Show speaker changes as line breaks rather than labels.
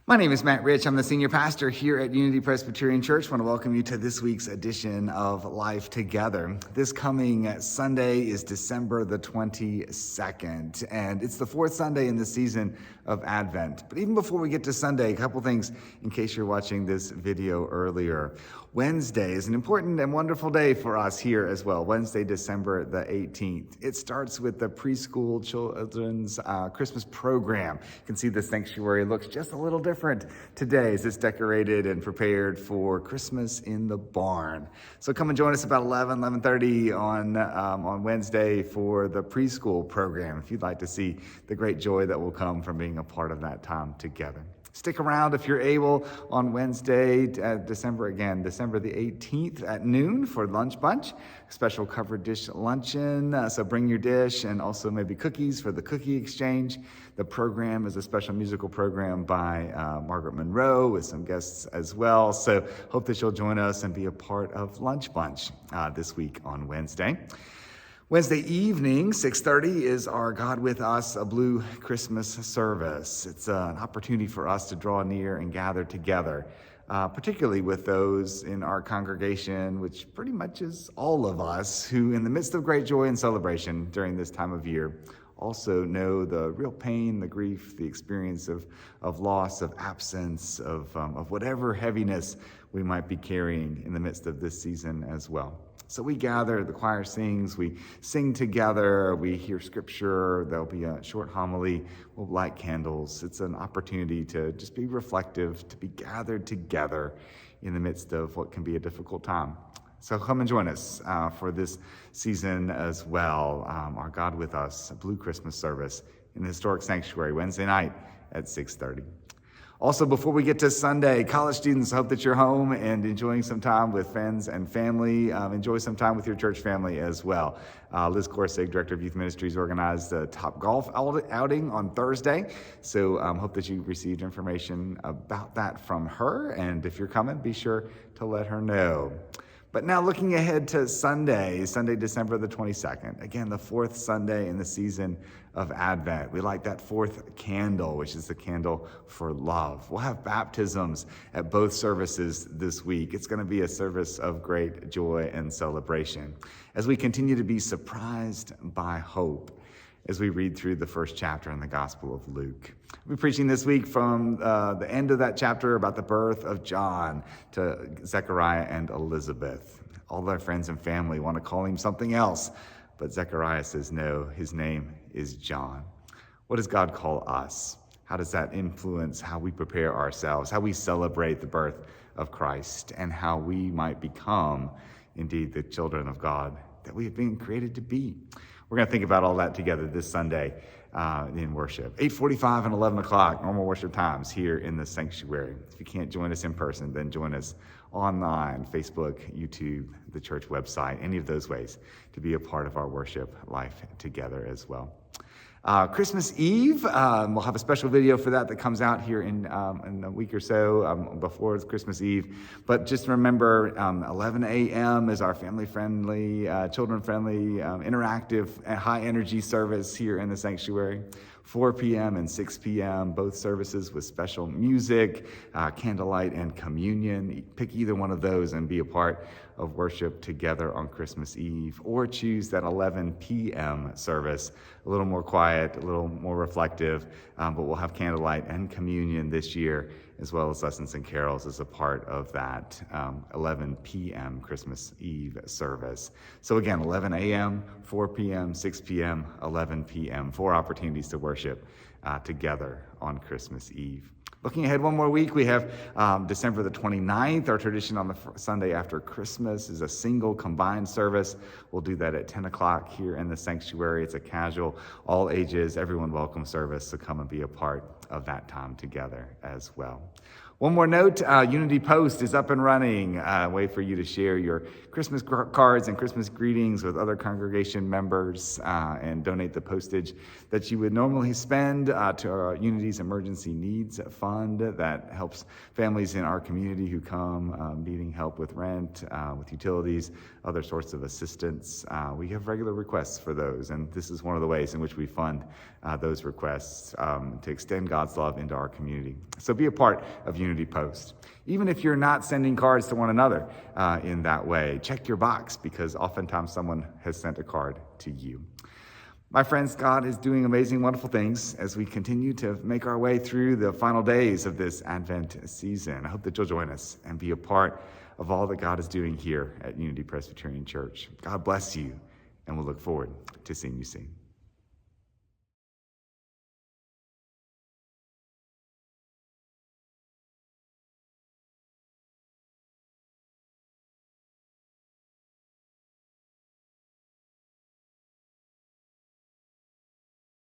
My name is Matt Rich. I'm the senior pastor here at Unity Presbyterian Church. I want to welcome you to this week's edition of Life Together. This coming Sunday is December the 22nd, and it's the fourth Sunday in the season of Advent. But even before we get to Sunday, a couple things in case you're watching this video earlier. Wednesday is an important and wonderful day for us here as well. Wednesday, December the 18th. It starts with the Preschool children's Christmas program. You can see the sanctuary looks just a little different today as it's decorated and prepared for Christmas in the barn. So come and join us about 11:30 on Wednesday for the Preschool program if you'd like to see the great joy that will come from being a part of that time together. Stick around if you're able on Wednesday, December the 18th at noon for Lunch Bunch, special covered dish luncheon. So bring your dish and also maybe cookies for the cookie exchange. The program is a special musical program by Margaret Monroe with some guests as well. So hope that you'll join us and be a part of Lunch Bunch this week on Wednesday. Wednesday evening, 6:30, is our God With Us, a Blue Christmas service. It's an opportunity for us to draw near and gather together, particularly with those in our congregation, which pretty much is all of us, who in the midst of great joy and celebration during this time of year also know the real pain, the grief, the experience of loss, of absence, of whatever heaviness we might be carrying in the midst of this season as well. So we gather, the choir sings, we sing together, we hear scripture, there'll be a short homily, we'll light candles. It's an opportunity to just be reflective, to be gathered together in the midst of what can be a difficult time. So come and join us for this season as well. Our God With Us, a Blue Christmas service in the historic sanctuary, Wednesday night at 6:30. Also, before we get to Sunday, college students, hope that you're home and enjoying some time with friends and family. Enjoy some time with your church family as well. Liz Corsig, Director of Youth Ministries, organized a Top Golf outing on Thursday. So hope that you received information about that from her. And if you're coming, be sure to let her know. But now looking ahead to Sunday, December the 22nd. Again, the fourth Sunday in the season of Advent. We light that fourth candle, which is the candle for love. We'll have baptisms at both services this week. It's going to be a service of great joy and celebration as we continue to be surprised by hope as we read through the first chapter in the Gospel of Luke. We're preaching this week from the end of that chapter about the birth of John to Zechariah and Elizabeth. All their friends and family want to call him something else, but Zechariah says no, his name is John. What does God call us? How does that influence how we prepare ourselves, how we celebrate the birth of Christ, and how we might become, indeed, the children of God that we have been created to be? We're going to think about all that together this Sunday in worship. 8:45 and 11 o'clock, normal worship times here in the sanctuary. If you can't join us in person, then join us online, Facebook, YouTube, the church website, any of those ways to be a part of our worship life together as well. Christmas Eve, we'll have a special video for that comes out here in a week or so before Christmas Eve. But just remember, 11 a.m. is our family-friendly, children-friendly, interactive, high-energy service here in the sanctuary. 4 p.m. and 6 p.m., both services with special music, candlelight, and communion. Pick either one of those and be a part of worship together on Christmas Eve, or choose that 11 p.m. service, a little more quiet, a little more reflective, but we'll have candlelight and communion this year, as well as lessons and carols as a part of that 11 p.m. Christmas Eve service. So again, 11 a.m., 4 p.m., 6 p.m., 11 p.m., 4 opportunities to worship together on Christmas Eve. Looking ahead one more week, we have December the 29th. Our tradition on the Sunday after Christmas is a single combined service. We'll do that at 10 o'clock here in the sanctuary. It's a casual, all ages, everyone welcome service, so come and be a part of that time together as well. One more note, Unity Post is up and running, a way for you to share your Christmas cards and Christmas greetings with other congregation members and donate the postage that you would normally spend to our Unity Community's Emergency Needs Fund that helps families in our community who come needing help with rent, with utilities, other sorts of assistance. We have regular requests for those, and this is one of the ways in which we fund those requests to extend God's love into our community. So be a part of Unity Post. Even if you're not sending cards to one another in that way, check your box, because oftentimes someone has sent a card to you. My friends, God is doing amazing, wonderful things as we continue to make our way through the final days of this Advent season. I hope that you'll join us and be a part of all that God is doing here at Unity Presbyterian Church. God bless you, and we'll look forward to seeing you soon.